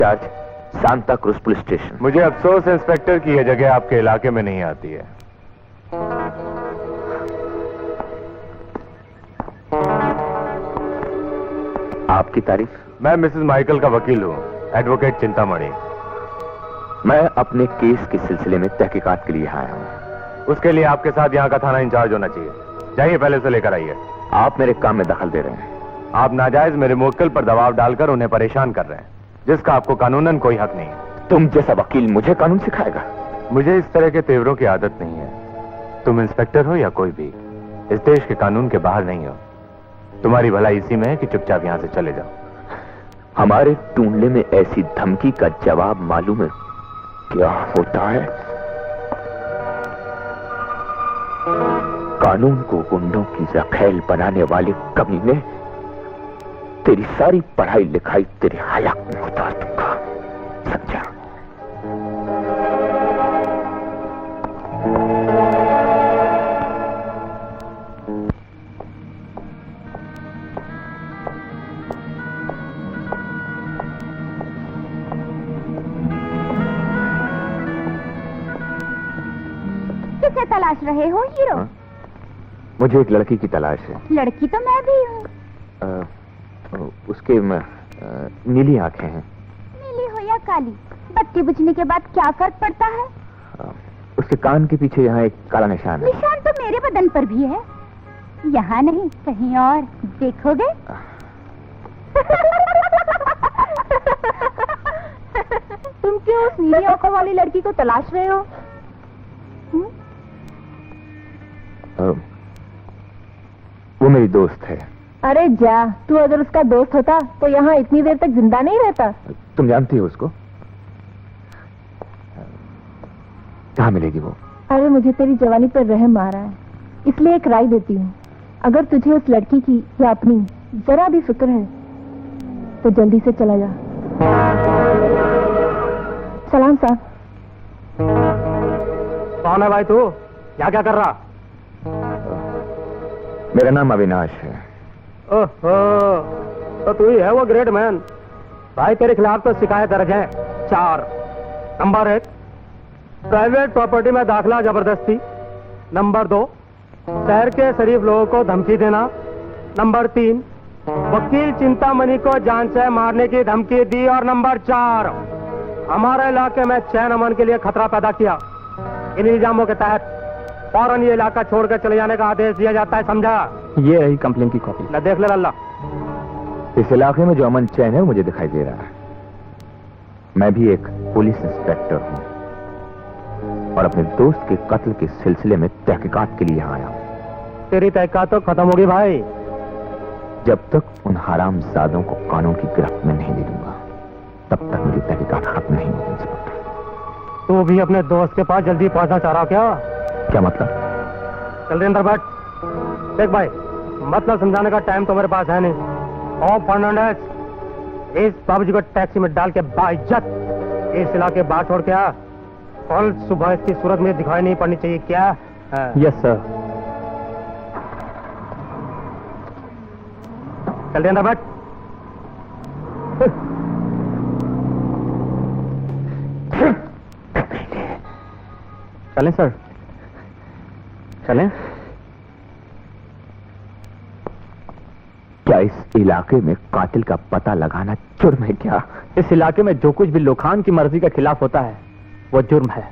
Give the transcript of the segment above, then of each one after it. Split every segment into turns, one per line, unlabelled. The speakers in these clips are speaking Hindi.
Charge Santa cruise police station.
मुझे अफसोस इंस्पेक्टर की यह जगह आपके इलाके में नहीं आती है।
आपकी तारीफ?
मैं मिसेस माइकल का वकील हूँ, एडवोकेट चिंतामणि।
मैं अपने केस के सिलसिले में तहकीकात के लिए आया हूँ।
उसके लिए आपके साथ यहाँ का थाना इंचार्ज होना चाहिए। जाइए, पहले से लेकर आइए।
आप मेरे काम में दखल दे रहे हैं।
आप नाजायज मेरे मुवक्किल पर दबाव डालकर उन्हें परेशान कर रहे हैं, जिसका आपको कानूनन कोई हक नहीं है।
तुम जैसा वकील मुझे कानून सिखाएगा?
मुझे इस तरह के तेवरों की आदत नहीं है। तुम इंस्पेक्टर हो या कोई भी, इस देश के कानून के बाहर नहीं हो। तुम्हारी भलाई इसी में है कि चुपचाप यहां से चले जाओ।
हमारे टूंडले में ऐसी धमकी का जवाब मालूम है क्या होता है? कानून को गुंडों की रखेल बनाने वाले कमीने, तेरी सारी पढ़ाई लिखाई तेरे हलाक में उतार दूंगा, समझा?
किसे तलाश रहे हो हीरो?
मुझे एक लड़की की तलाश है।
लड़की तो मैं भी हूँ।
उसके नीली आंखें हैं।
नीली हो या काली, बत्ती बुझने के बाद क्या फर्क पड़ता है?
उसके कान के पीछे यहाँ एक काला निशान है।
निशान तो मेरे बदन पर भी है। यहाँ नहीं, कहीं और। देखोगे? तुम क्यों उस नीली आंखों वाली लड़की को तलाश रहे हो?
वो मेरी दोस्त है।
अरे जा, तू अगर उसका दोस्त होता तो यहाँ इतनी देर तक जिंदा नहीं रहता।
तुम जानती हो उसको? कहाँ मिलेगी वो?
अरे मुझे तेरी जवानी पर रहम आ रहा है, इसलिए एक राय देती हूँ। अगर तुझे उस लड़की की या अपनी जरा भी फिक्र है तो जल्दी से चला जा। सलाम साहब।
कौन है भाई तू? यहाँ क्या कर रहा?
मेरा नाम अविनाश है।
ओहो, तो तू ही है वो ग्रेट मैन। भाई तेरे खिलाफ तो शिकायत दर्ज है 4। नंबर 1, प्राइवेट प्रॉपर्टी में दाखिला जबरदस्ती। नंबर 2, शहर के शरीफ लोगों को धमकी देना। नंबर 3, वकील चिंतामणि को जान से मारने की धमकी दी। और नंबर 4, हमारे इलाके में चैन अमन के लिए खतरा पैदा किया। इन इल्जामों के तहत फौरन ये इलाका छोड़कर चले जाने का आदेश दिया जाता है, समझा?
ये रही कंप्लेन की कॉपी।
न देख ले लल्ला।
इस इलाके में जो अमन चैन है मुझे दिखाई दे रहा है। मैं भी एक पुलिस इंस्पेक्टर हूँ और अपने दोस्त के कत्ल के सिलसिले में तहकीकात के लिए आया हूँ।
तेरी तहकीकात तो खत्म होगी भाई
जब तक उन हरामजादों को कानून की गिरफ्त में नहीं ले लूंगा, तब तक मेरी तहकीकात खत्म नहीं होगी इंस्पेक्टर।
तू भी अपने दोस्त के पास जल्दी पहुंचना चाह रहा क्या?
क्या मतलब?
चल रहे अंदर बैठ। देख भाई, मतलब समझाने का टाइम तो मेरे पास है नहीं। ओ फर्नांडेस, इस बाबूजी को टैक्सी में डाल के बाइज्जत इस इलाके बाहर छोड़ के आ। कल सुबह इसकी सूरत में दिखाई नहीं पड़नी चाहिए, क्या? Yes sir. चल रहे अंदर बैठ। चलें सर, चलें।
क्या इस इलाके में कातिल का पता लगाना जुर्म है क्या?
इस इलाके में जो कुछ भी लोखान की मर्जी के खिलाफ होता है वो जुर्म है।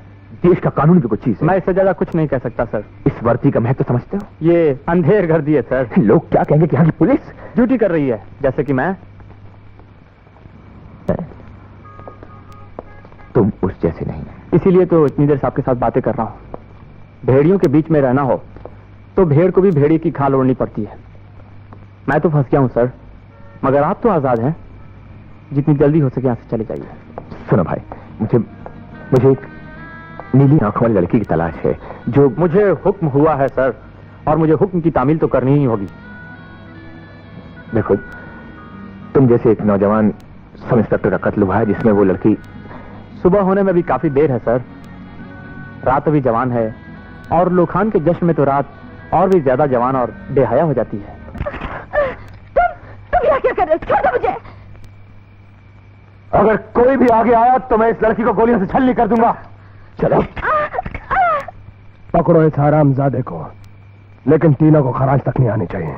देश का कानून भी कुछ चीज है।
मैं इससे ज्यादा कुछ नहीं कह सकता सर।
इस वर्दी का महत्व समझते हो?
ये अंधेर कर दिए सर।
लोग क्या कहेंगे कि यहाँ की पुलिस
ड्यूटी कर रही है, जैसे कि मैं।
तुम उस जैसे नहीं है।
इसीलिए तो इतनी देर से आपके साथ बातें कर रहा हूँ। भेड़ियों के बीच में रहना हो तो भेड़ को भी भेड़िए की खाल ओढ़नी पड़ती है। मैं तो फंस गया हूँ सर, मगर आप तो आजाद हैं। जितनी जल्दी हो सके यहाँ से चले जाइए।
सुनो भाई, मुझे एक नीली आंखों वाली लड़की की तलाश है जो...
मुझे हुक्म हुआ है सर, और मुझे हुक्म की तामील तो करनी ही होगी।
देखो, तुम जैसे एक नौजवान सब इंस्पेक्टर का कत्ल हुआ है जिसमें वो लड़की...
सुबह होने में भी काफी देर है सर। रात अभी जवान है, और लोखान के जश्न में तो रात और भी ज्यादा जवान और बेहया हो जाती है।
तुम यहाँ क्या कर रहे हो? छोड़ दो मुझे।
अगर कोई भी आगे आया तो मैं इस लड़की को गोलियों से छलनी कर दूंगा। चलो।
पकड़ो इस हरामजादे को, लेकिन टीना को खराज तक नहीं आनी चाहिए।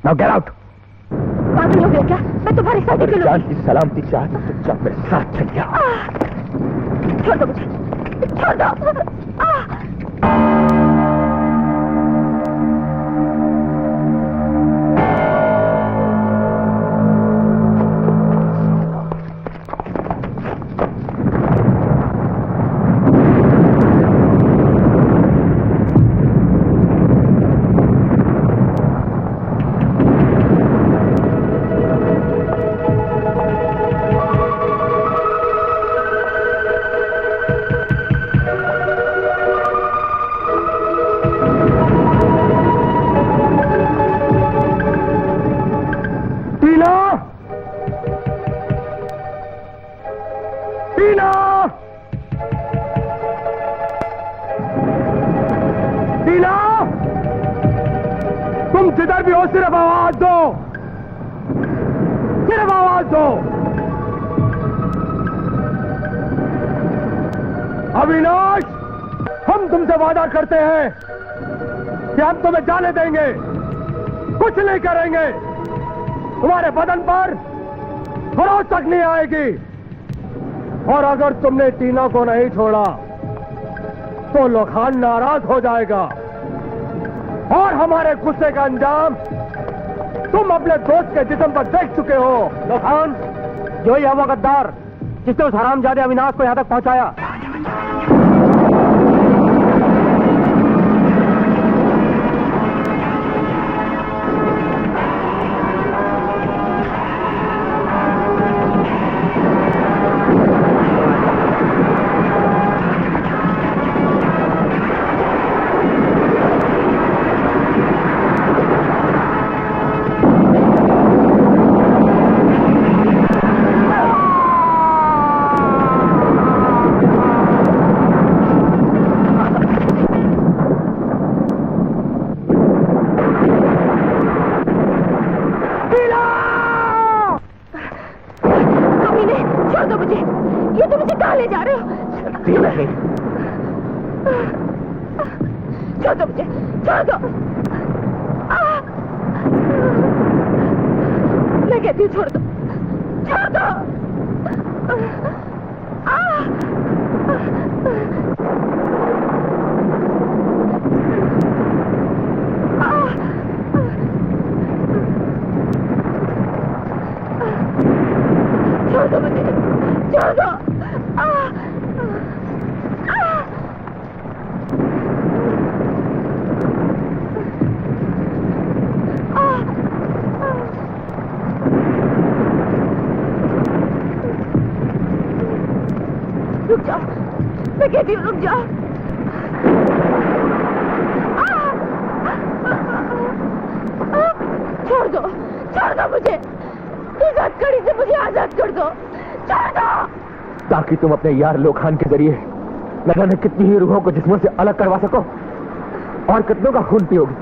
Now get out.
पागल हो गया क्या? मैं तुम्हारी शादी के
जान की सलामती चाहती तो चुपचाप मेरे साथ चल जा।
छोड़ दो मुझे, छोड़ दो।
तुम जिधर भी हो सिर्फ आवाज दो, सिर्फ आवाज दो। अविनाश, हम तुमसे वादा करते हैं कि हम तुम्हें जाने देंगे, कुछ नहीं करेंगे, तुम्हारे बदन पर खरोच तक नहीं आएगी। और अगर तुमने टीना को नहीं छोड़ा तो लोखान नाराज हो जाएगा और हमारे गुस्से का अंजाम तुम अपने दोस्त के जिस्म पर देख चुके हो। लोखान, जो ही है वो गद्दार जिसने उस हरामजादे अविनाश को यहां तक पहुंचाया।
रुक जाओ। छोड़ दो मुझे, इस हथकड़ी से मुझे आजाद कर दो, छोड़ दो।
ताकि तुम अपने यार लोखान के जरिए न जाने कितनी ही रूहों को जिस्मों से अलग करवा सको और कितनों का खून पियोगी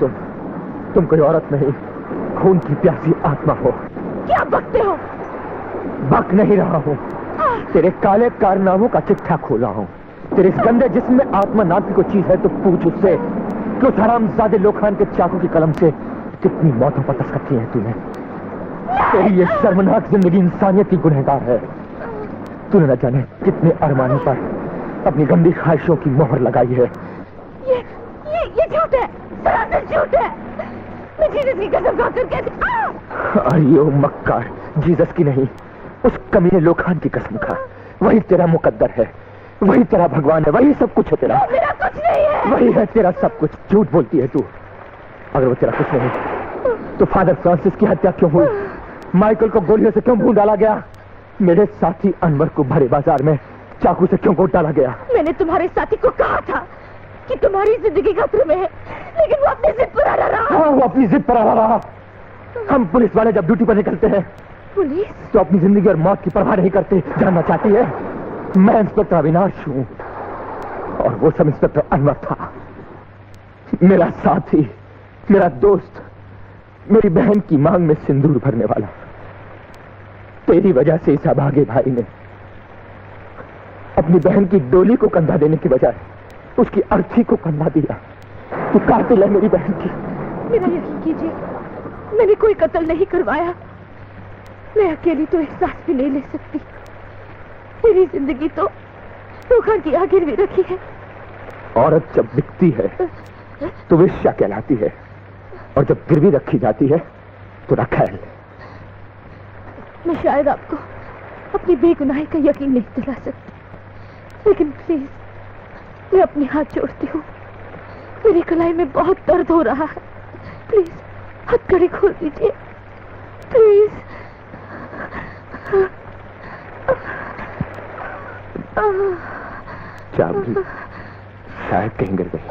तुम कोई औरत नहीं, खून की प्यासी आत्मा हो।
क्या बकते हो?
बक नहीं रहा हूँ, तेरे काले कारनामों का चिट्ठा खोला हूँ। तेरे इस गंदे जिस्म में आत्मा नाम की कोई चीज है तो पूछ उससे कि उस हरामजादे लोखान के चाकू की कलम से कितनी मौतों पर दस्तखत किए हैं तूने। तेरी ये शर्मनाक जिंदगी इंसानियत की गुनहगार है। तूने न जाने कितने अरमानों पर अपनी गंदी ख्वाहिशों की मोहर लगाई है।
ये झूठ है, सरासर झूठ है। मैं जीसस की कसम खाकर कहती।
अयो मक्कार, जीसस की नहीं, उस कमीने लोखान की कसम खा। वही तेरा मुकद्दर है, वही तेरा भगवान है, वही सब कुछ है तेरा।
मेरा कुछ नहीं है।
वही है तेरा सब कुछ। झूठ बोलती है तू। अगर वो तेरा कुछ नहीं तो फादर फ्रांसिस की हत्या क्यों हुई? माइकल को गोलियों से क्यों भून डाला गया? मेरे साथी अनवर को भरे बाजार में चाकू से क्यों गोद डाला गया?
मैंने तुम्हारे साथी को कहा था कि तुम्हारी जिंदगी खतरे में है, लेकिन वो अपनी जिद पर अड़ा रहा।
हाँ, वो अपनी जिद पर अड़ा रहा। हम पुलिस वाले जब ड्यूटी पर निकलते हैं
पुलिस
तो अपनी जिंदगी और मौत की परवाह नहीं करते। जानना चाहती है? मैं इंस्पेक्टर अविनाश हूँ और वो सब इंस्पेक्टर अनवर था, मेरा साथी, मेरा दोस्त, मेरी बहन की मांग में सिंदूर भरने वाला। तेरी वजह से इस अभागे भाई ने अपनी बहन की डोली को कंधा देने की बजाय उसकी अर्थी को कंधा दिया। तू कातिल है मेरी बहन की।
मेरा यकीन कीजिए, मैंने कोई कत्ल नहीं करवाया। मैं अकेली तो एहसास भी नहीं ले सकती। मेरी जिंदगी तो धोखा की आग गिरवी रखी है।
औरत जब बिकती है तो वेश्या कहलाती है, और जब गिरवी रखी जाती है तो रखैल।
मैं शायद आपको अपनी बेगुनाही का यकीन नहीं दिला सकती, लेकिन प्लीज मैं अपने हाथ जोड़ती हूँ। मेरी कलाई में बहुत दर्द हो रहा है। प्लीज हथकड़ी खोल दीजिए, प्लीज।
चाबी शायद कहीं गिर गई।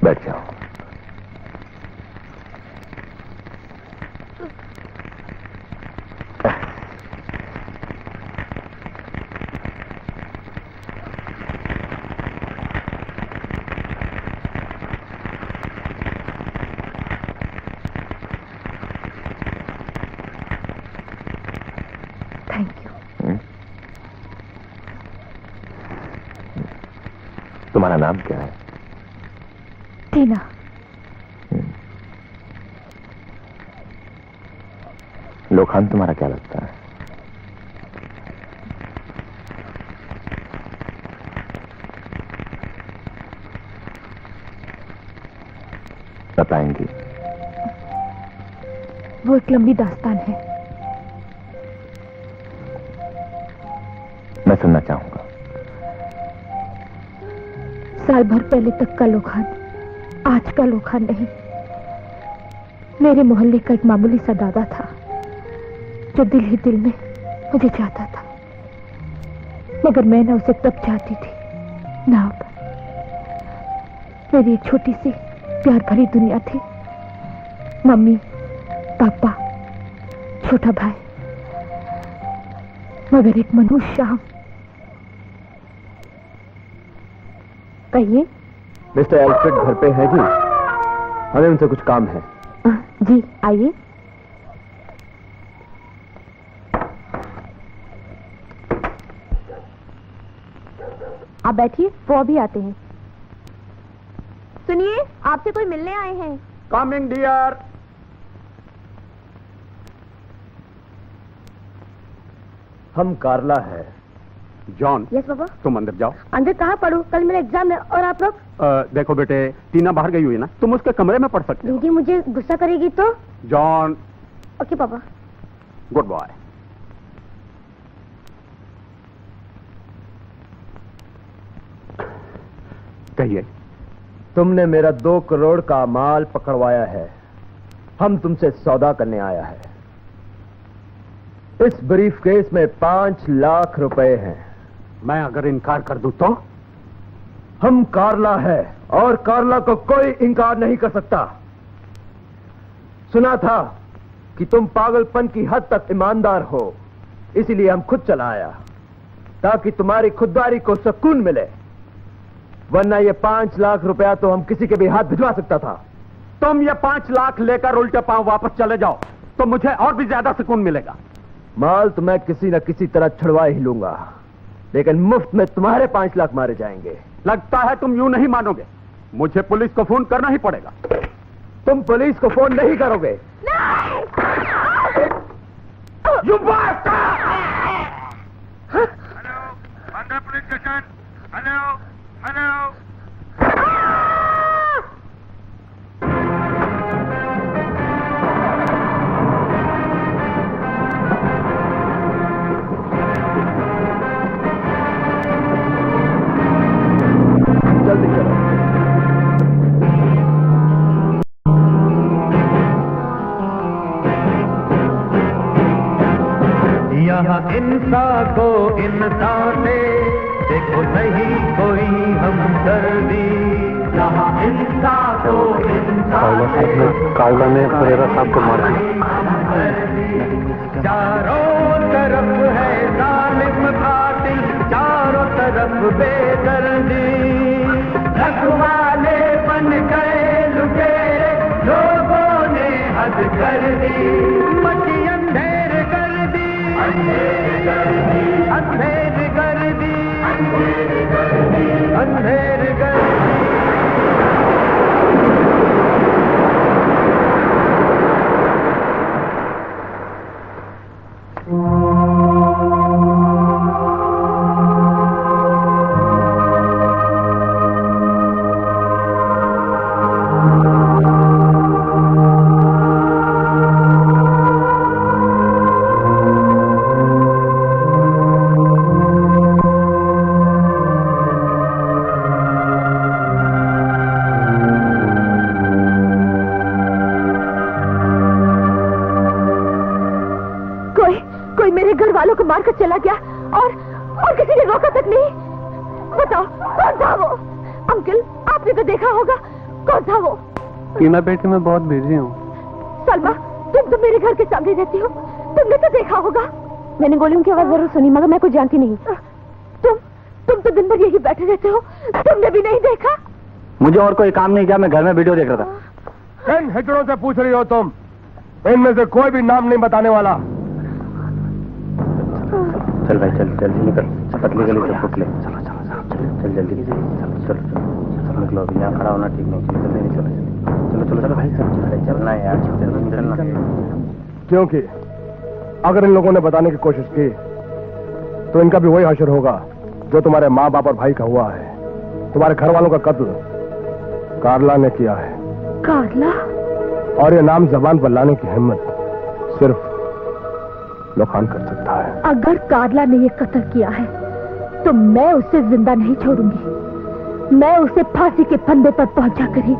बैठ जाओ।
Thank you.
तुम्हारा नाम क्या है?
टीना।
लोखान तुम्हारा क्या लगता है? बताएंगी?
वो एक लंबी दास्तान है।
मैं सुनना चाहूंगा।
साल भर पहले तक का लोखान आज का लोखान नहीं। मेरे मोहल्ले का एक मामूली सा दादा था जो दिल ही दिल में मुझे चाहता था। मगर मैं ना उसे तब चाहती थी, ना अब। मेरी एक छोटी सी प्यार भरी दुनिया थी। मम्मी, पापा, छोटा भाई, मगर एक मनुष्य शाम। कहिए।
मिस्टर एल्फ्रेड घर पे है जी? हमें उनसे कुछ काम है।
जी आइए। आप बैठिए, वो अभी आते हैं। सुनिए, आपसे कोई मिलने आए हैं।
Coming dear.
हम कार्ला है।
जॉन,
यस बाबा।
तुम अंदर जाओ।
अंदर कहाँ पढ़ूं? कल मेरा एग्जाम है। और आप लोग?
देखो बेटे, टीना बाहर गई हुई है ना, तुम उसके कमरे में पढ़ सकते हो।
दीदी मुझे गुस्सा करेगी तो?
जॉन।
ओके पापा।
Good boy. कहिए।
तुमने मेरा 2 करोड़ का माल पकड़वाया है। हम तुमसे सौदा करने आया है। इस ब्रीफ केस में 5 लाख रुपए हैं।
मैं अगर इनकार कर दूं तो?
हम कार्ला है और कार्ला को कोई इनकार नहीं कर सकता। सुना था कि तुम पागलपन की हद तक ईमानदार हो, इसीलिए हम खुद चला आया ताकि तुम्हारी खुददारी को सुकून मिले। वरना ये 5 लाख रुपया तो हम किसी के भी हाथ भिजवा सकता था।
तुम ये 5 लाख लेकर उल्टे पांव वापस चले जाओ तो मुझे और भी ज्यादा सुकून मिलेगा।
माल तो मैं किसी न किसी तरह छुड़वा ही लूंगा, लेकिन मुफ्त में तुम्हारे 5 लाख मारे जाएंगे।
लगता है तुम यूं नहीं मानोगे, मुझे पुलिस को फोन करना ही पड़ेगा।
तुम पुलिस को फोन नहीं करोगे?
You bastard!
Hello, Bandra police station. Hello, hello.
जल्दी चलो।
यहाँ इंसान को इंसान से देखो नहीं कोई हमदर्दी। यहाँ इंसान को इंसान से
कावला ने परेरा साहब को मारा।
चारों तरफ है जालिम कातिल, चारों तरफ बेदर्दी। रखवाले बन गए लुटेरे, लोगों ने हद कर दी। मची अंधेर कर दी, अंधेर कर दी, अंधेर कर दी, अंधेर कर दी।
वालों को मारकर चला गया और किसी ने रोका तक नहीं। बताओ कौन था वो? अंकल आपने तो देखा होगा, कौन था वो?
टीना बेटी मैं बहुत बिजी हूँ।
सलमा तुम तो मेरे घर के सामने रहती हो, तुमने तो देखा होगा। मैंने गोलियों की आवाज जरूर सुनी मगर मैं कुछ जानती नहीं। तुम तो दिन भर यही बैठे रहते हो, तुमने भी नहीं देखा?
मुझे और कोई काम नहीं किया, मैं घर में वीडियो देख रहा था।
इन हिजड़ों से पूछ रही हो तुम? इनमें से कोई भी नाम नहीं बताने वाला।
चल भाई चल जल्दी निकल, पतली गली से फुट ले। चलो चलो चल जल्दी चलो चलो निकलो, अभी यहाँ खड़ा होना ठीक नहीं, जल्दी नहीं चलो चलो चलो भाई चलना है यार, चलना।
क्योंकि अगर इन लोगों ने बताने की कोशिश की तो इनका भी वही हश्र होगा जो तुम्हारे माँ बाप और भाई का हुआ है। तुम्हारे घर वालों का कत्ल कार्ला ने किया है।
कार्ला?
और ये नाम जबान पर लाने की हिम्मत सिर्फ लोखान कर सकता है।
अगर कार्ला ने ये कत्ल किया है तो मैं उसे जिंदा नहीं छोड़ूंगी। मैं उसे फांसी के फंदे पर पहुंचा कर ही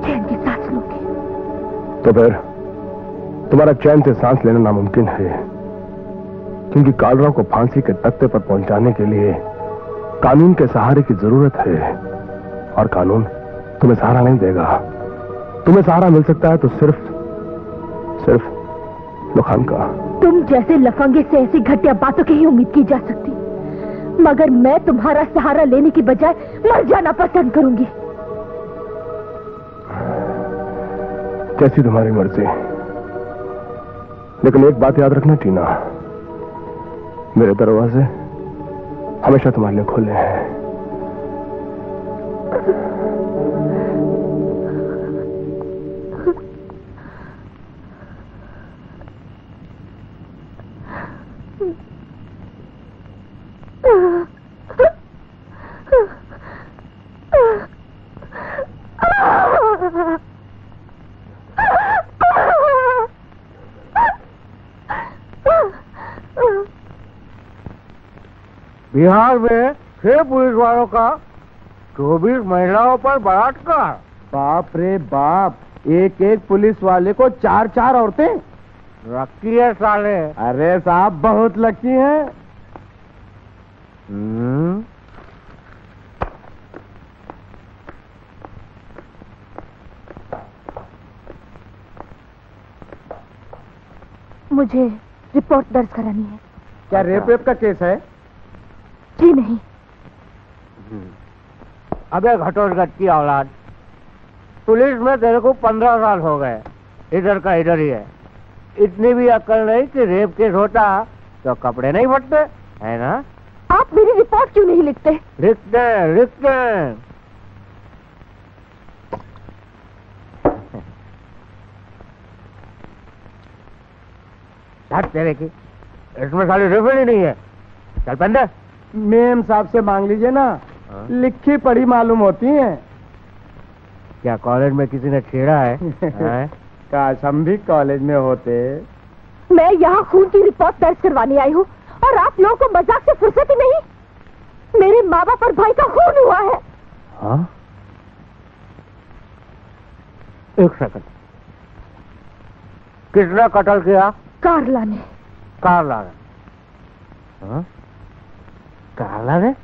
चैन की सांस लूंगी।
तो फिर तुम्हारा चैन से सांस लेना नामुमकिन है, क्योंकि कालरा को फांसी के तख्ते पर पहुंचाने के लिए कानून के सहारे की जरूरत है, और कानून तुम्हें सहारा नहीं देगा। तुम्हें सहारा मिल सकता है तो सिर्फ लखान का।
तुम जैसे लफंगे से ऐसी घटिया बातों की ही उम्मीद की जा सकती, मगर मैं तुम्हारा सहारा लेने की बजाय मर जाना पसंद करूंगी।
कैसी तुम्हारी मर्जी, लेकिन एक बात याद रखना टीना, मेरे दरवाजे हमेशा तुम्हारे लिए खुले हैं।
बिहार में 6 पुलिस वालों का 24 महिलाओं पर बलात्कार।
बाप रे बाप, एक एक पुलिस वाले को 4-4 औरतें।
रखी है साले।
अरे साहब बहुत लकी हैं।
मुझे रिपोर्ट दर्ज करानी है।
क्या रेप का केस है?
जी नहीं।
अबे घटोत्कच की औलाद, पुलिस में तेरे को 15 साल हो गए, इधर का इधर ही है। इतनी भी अक्ल नहीं कि रेप केस होता तो कपड़े नहीं फटते, है ना?
आप मेरी रिपोर्ट क्यों नहीं लिखते?
लिखते तेरे की, इसमें खाली रेफर ही नहीं है। चल पंडे,
मेम साहब से मांग लीजिए ना। लिखी पढ़ी मालूम होती हैं।
क्या कॉलेज में किसी ने छेड़ा है? हैं?
काश हम भी कॉलेज में होते।
मैं यहाँ खून की रिपोर्ट दर्ज करवाने आई हूँ और आप लोगों को मजाक से फुर्सत ही नहीं। मेरे माँ बाप और भाई का खून हुआ है।
हाँ? एक सेकंड, किसने कत्ल किया?
कारला ने।
कारला ने? हाँ? कारला ने?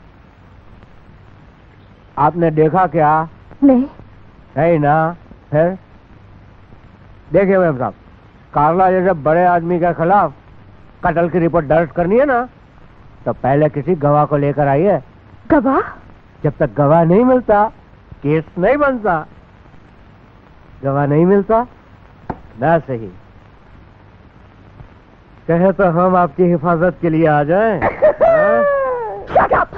आपने देखा क्या?
नहीं
ना। फिर देखिए मैम साहब, कारला जैसे बड़े आदमी के खिलाफ कत्ल की रिपोर्ट दर्ज करनी है ना, तो पहले किसी गवाह को लेकर आइए।
गवाह?
जब तक गवाह नहीं मिलता केस नहीं बनता। गवाह नहीं मिलता ना सही, कहे तो हम आपकी हिफाजत के लिए आ जाएं।
Shut up!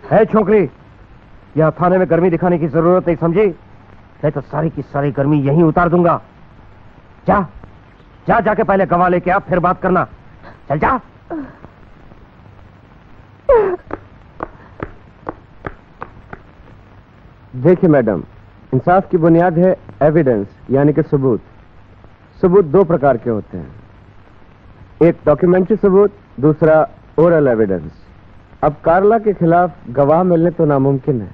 है छोकरी, यह थाने में गर्मी दिखाने की जरूरत नहीं समझी? नहीं तो सारी की सारी गर्मी यहीं उतार दूंगा। जाके पहले गवाह लेके आ, फिर बात करना। चल जा।
देखिए मैडम, इंसाफ की बुनियाद है एविडेंस, यानी कि सबूत। सबूत 2 प्रकार के होते हैं, एक डॉक्यूमेंट्री सबूत, दूसरा ओरल एविडेंस। अब कारला के खिलाफ गवाह मिलने तो नामुमकिन है,